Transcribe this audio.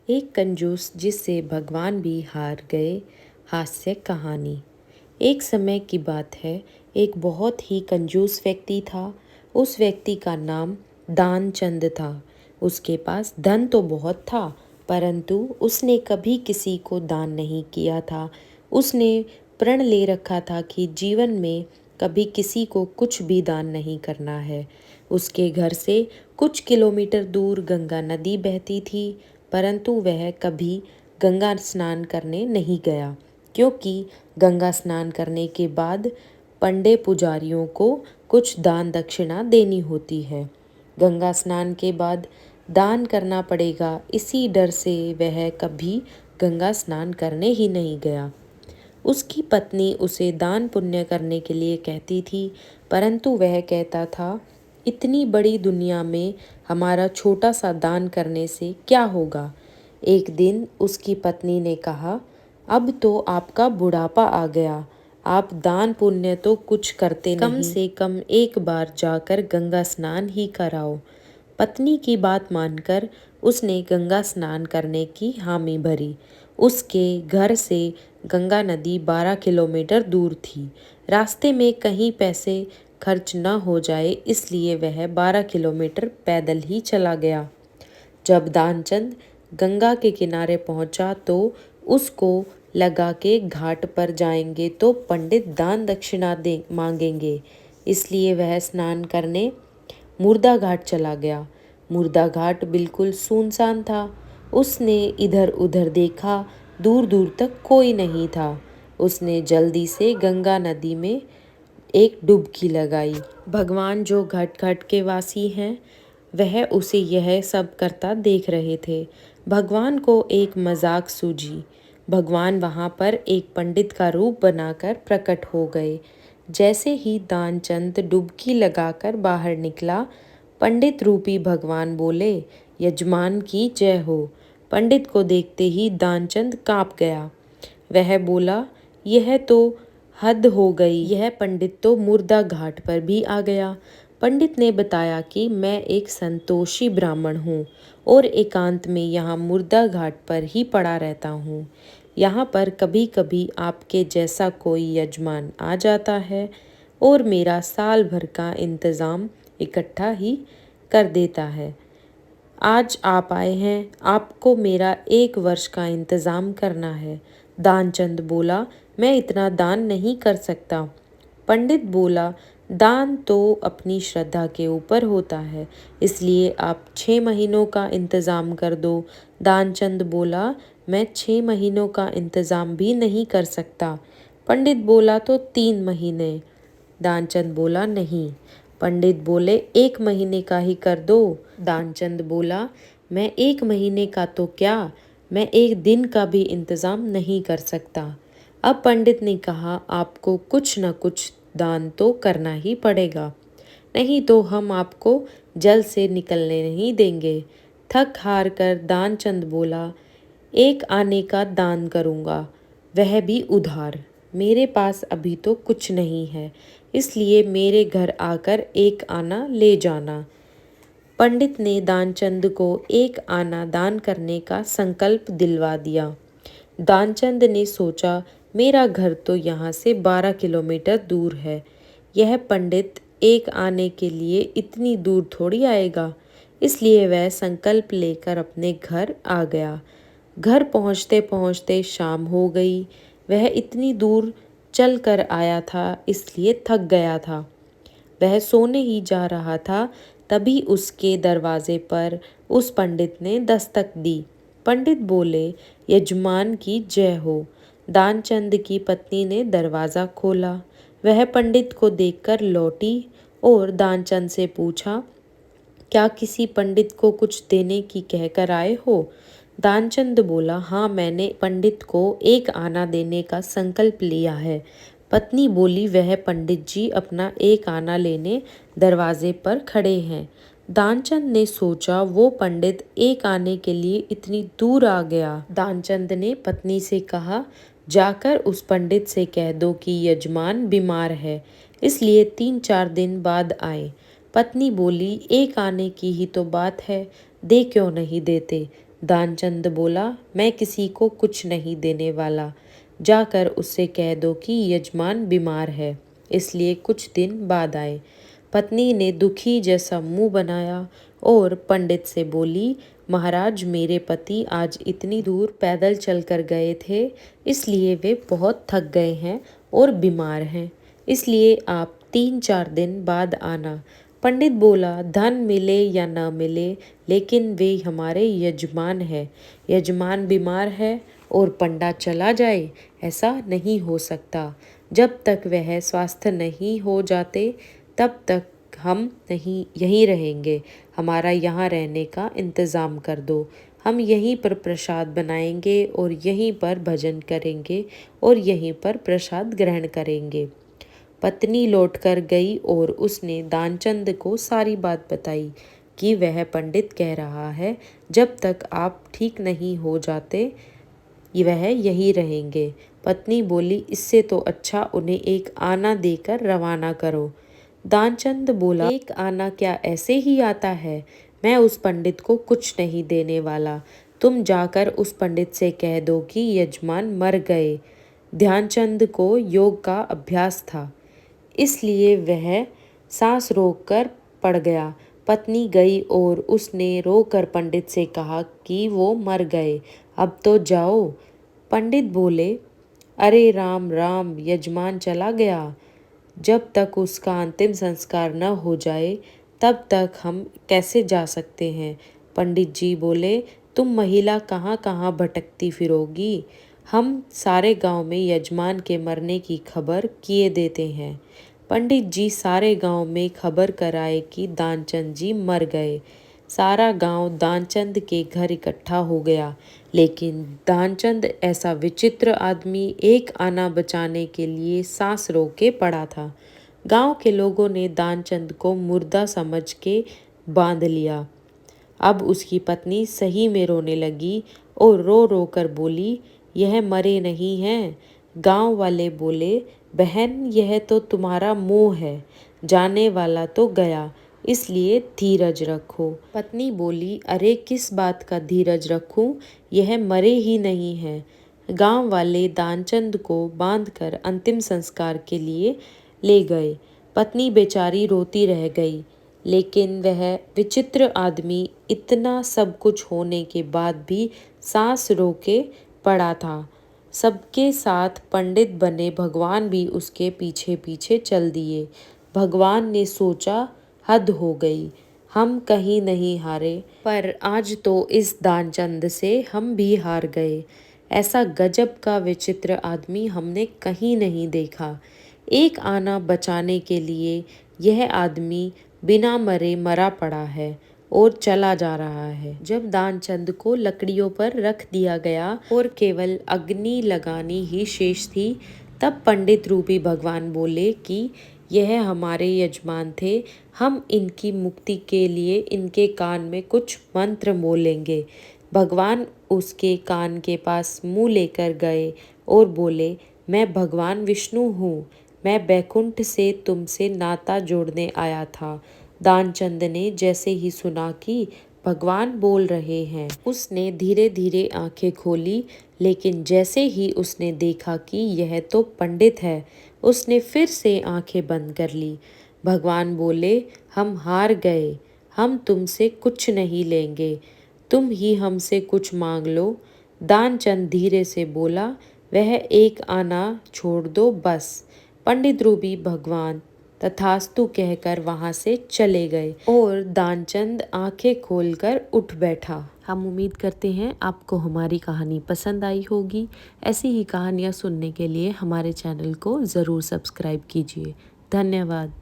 एक कंजूस जिससे भगवान भी हार गए। हास्य कहानी। एक समय की बात है, एक बहुत ही कंजूस व्यक्ति था। उस व्यक्ति का नाम दानचंद था। उसके पास धन तो बहुत था, परंतु उसने कभी किसी को दान नहीं किया था। उसने प्रण ले रखा था कि जीवन में कभी किसी को कुछ भी दान नहीं करना है। उसके घर से कुछ किलोमीटर दूर गंगा नदी बहती थी, परंतु वह कभी गंगा स्नान करने नहीं गया, क्योंकि गंगा स्नान करने के बाद पंडे पुजारियों को कुछ दान दक्षिणा देनी होती है। गंगा स्नान के बाद दान करना पड़ेगा, इसी डर से वह कभी गंगा स्नान करने ही नहीं गया। उसकी पत्नी उसे दान पुण्य करने के लिए कहती थी, परंतु वह कहता था, इतनी बड़ी दुनिया में हमारा छोटा सा दान करने से क्या होगा। एक दिन उसकी पत्नी ने कहा, अब तो आपका बुढ़ापा आ गया, आप दान पुण्य तो कुछ करते नहीं, कम से कम एक बार जाकर गंगा स्नान ही कराओ। पत्नी की बात मानकर उसने गंगा स्नान करने की हामी भरी। उसके घर से गंगा नदी 12 किलोमीटर दूर थी। रास्ते में कहीं पैसे खर्च न हो जाए, इसलिए वह 12 किलोमीटर पैदल ही चला गया। जब दानचंद गंगा के किनारे पहुंचा तो उसको लगा के घाट पर जाएंगे तो पंडित दान दक्षिणा दे मांगेंगे, इसलिए वह स्नान करने मुर्दा घाट चला गया। मुर्दा घाट बिल्कुल सुनसान था। उसने इधर उधर देखा, दूर दूर तक कोई नहीं था। उसने जल्दी से गंगा नदी में एक डुबकी लगाई। भगवान जो घट घट के वासी हैं, वह उसे यह सब करता देख रहे थे। भगवान को एक मजाक सूझी। भगवान वहाँ पर एक पंडित का रूप बनाकर प्रकट हो गए। जैसे ही दानचंद डुबकी लगाकर बाहर निकला, पंडित रूपी भगवान बोले, यजमान की जय हो। पंडित को देखते ही दानचंद काँप गया। वह बोला, यह तो हद हो गई, यह पंडित तो मुर्दा घाट पर भी आ गया। पंडित ने बताया कि मैं एक संतोषी ब्राह्मण हूँ और एकांत में यहाँ मुर्दा घाट पर ही पड़ा रहता हूँ। यहाँ पर कभी कभी आपके जैसा कोई यजमान आ जाता है और मेरा साल भर का इंतज़ाम इकट्ठा ही कर देता है। आज आप आए हैं, आपको मेरा 1 वर्ष का इंतज़ाम करना है। दानचंद बोला, मैं इतना दान नहीं कर सकता। पंडित बोला, दान तो अपनी श्रद्धा के ऊपर होता है, इसलिए आप 6 महीनों का इंतज़ाम कर दो। दानचंद बोला, मैं 6 महीनों का इंतज़ाम भी नहीं कर सकता। पंडित बोला, तो 3 महीने। दानचंद बोला, नहीं। पंडित बोले, 1 महीने का ही कर दो। दानचंद बोला, मैं 1 महीने का तो क्या, मैं 1 दिन का भी इंतज़ाम नहीं कर सकता। अब पंडित ने कहा, आपको कुछ न कुछ दान तो करना ही पड़ेगा, नहीं तो हम आपको जल से निकलने नहीं देंगे। थक हार कर दानचंद बोला, 1 आने का दान करूँगा, वह भी उधार। मेरे पास अभी तो कुछ नहीं है, इसलिए मेरे घर आकर 1 आना ले जाना। पंडित ने दानचंद को 1 आना दान करने का संकल्प दिलवा दिया। दानचंद ने सोचा, मेरा घर तो यहाँ से 12 किलोमीटर दूर है, यह पंडित 1 आने के लिए इतनी दूर थोड़ी आएगा। इसलिए वह संकल्प लेकर अपने घर आ गया। घर पहुँचते पहुँचते शाम हो गई। वह इतनी दूर चल कर आया था, इसलिए थक गया था। वह सोने ही जा रहा था, तभी उसके दरवाजे पर उस पंडित ने दस्तक दी। पंडित बोले, यजमान की जय हो। दानचंद की पत्नी ने दरवाज़ा खोला। वह पंडित को देखकर लौटी और दानचंद से पूछा, क्या किसी पंडित को कुछ देने की कहकर आए हो। दानचंद बोला, हाँ, मैंने पंडित को 1 आना देने का संकल्प लिया है। पत्नी बोली, वह पंडित जी अपना 1 आना लेने दरवाजे पर खड़े हैं। दानचंद ने सोचा, वो पंडित 1 आने के लिए इतनी दूर आ गया। दानचंद ने पत्नी से कहा, जाकर उस पंडित से कह दो कि यजमान बीमार है, इसलिए 3-4 दिन बाद आए। पत्नी बोली, 1 आने की ही तो बात है, दे क्यों नहीं देते। दानचंद बोला, मैं किसी को कुछ नहीं देने वाला। जाकर उससे कह दो कि यजमान बीमार है, इसलिए कुछ दिन बाद आए। पत्नी ने दुखी जैसा मुंह बनाया और पंडित से बोली, महाराज, मेरे पति आज इतनी दूर पैदल चलकर गए थे, इसलिए वे बहुत थक गए हैं और बीमार हैं, इसलिए आप 3-4 दिन बाद आना। पंडित बोला, धन मिले या न मिले, लेकिन वे हमारे यजमान हैं। यजमान बीमार है और पंडा चला जाए, ऐसा नहीं हो सकता। जब तक वह स्वस्थ नहीं हो जाते तब तक हम नहीं यहीं रहेंगे। हमारा यहाँ रहने का इंतज़ाम कर दो। हम यहीं पर प्रसाद बनाएंगे और यहीं पर भजन करेंगे और यहीं पर प्रसाद ग्रहण करेंगे। पत्नी लौटकर गई और उसने दानचंद को सारी बात बताई कि वह पंडित कह रहा है, जब तक आप ठीक नहीं हो जाते वह यहीं रहेंगे। पत्नी बोली, इससे तो अच्छा उन्हें एक आना देकर रवाना करो। दानचंद बोला, एक आना क्या ऐसे ही आता है? मैं उस पंडित को कुछ नहीं देने वाला। तुम जाकर उस पंडित से कह दो कि यजमान मर गए। ध्यानचंद को योग का अभ्यास था, इसलिए वह सांस रोककर पड़ गया। पत्नी गई और उसने रोकर पंडित से कहा कि वो मर गए, अब तो जाओ। पंडित बोले, अरे राम राम, यजमान चला गया। जब तक उसका अंतिम संस्कार न हो जाए तब तक हम कैसे जा सकते हैं? पंडित जी बोले, तुम महिला कहाँ कहाँ भटकती फिरोगी? हम सारे गांव में यजमान के मरने की खबर किए देते हैं। पंडित जी सारे गांव में खबर कराए कि दानचंद जी मर गए। सारा गांव दानचंद के घर इकट्ठा हो गया, लेकिन दानचंद ऐसा विचित्र आदमी एक आना बचाने के लिए सांस रोके पड़ा था। गांव के लोगों ने दानचंद को मुर्दा समझ के बांध लिया। अब उसकी पत्नी सही में रोने लगी और रो रो कर बोली, यह मरे नहीं हैं। गांव वाले बोले, बहन, यह तो तुम्हारा मोह है, जाने वाला तो गया, इसलिए धीरज रखो। पत्नी बोली, अरे किस बात का धीरज रखूं, यह मरे ही नहीं हैं। गांव वाले दानचंद को बांधकर अंतिम संस्कार के लिए ले गए। पत्नी बेचारी रोती रह गई, लेकिन वह विचित्र आदमी इतना सब कुछ होने के बाद भी सांस रोके पड़ा था। सबके साथ पंडित बने भगवान भी उसके पीछे पीछे चल दिए। भगवान ने सोचा, हद हो गई, हम कहीं नहीं हारे, पर आज तो इस दानचंद से हम भी हार गए। ऐसा गजब का विचित्र आदमी हमने कहीं नहीं देखा। एक आना बचाने के लिए यह आदमी बिना मरे मरा पड़ा है और चला जा रहा है। जब दानचंद को लकड़ियों पर रख दिया गया और केवल अग्नि लगानी ही शेष थी, तब पंडित रूपी भगवान बोले कि यह हमारे यजमान थे, हम इनकी मुक्ति के लिए इनके कान में कुछ मंत्र बोलेंगे। भगवान उसके कान के पास मुंह लेकर गए और बोले, मैं भगवान विष्णु हूँ, मैं बैकुंठ से तुमसे नाता जोड़ने आया था। दानचंद ने जैसे ही सुना कि भगवान बोल रहे हैं, उसने धीरे धीरे आंखें खोली, लेकिन जैसे ही उसने देखा कि यह तो पंडित है, उसने फिर से आंखें बंद कर ली। भगवान बोले, हम हार गए, हम तुमसे कुछ नहीं लेंगे, तुम ही हमसे कुछ मांग लो। दानचंद धीरे से बोला, वह एक आना छोड़ दो बस। पंडित रूपी भगवान तथास्तु कहकर वहां से चले गए और दानचंद आंखें खोलकर उठ बैठा। हम उम्मीद करते हैं आपको हमारी कहानी पसंद आई होगी। ऐसी ही कहानियाँ सुनने के लिए हमारे चैनल को ज़रूर सब्सक्राइब कीजिए। धन्यवाद।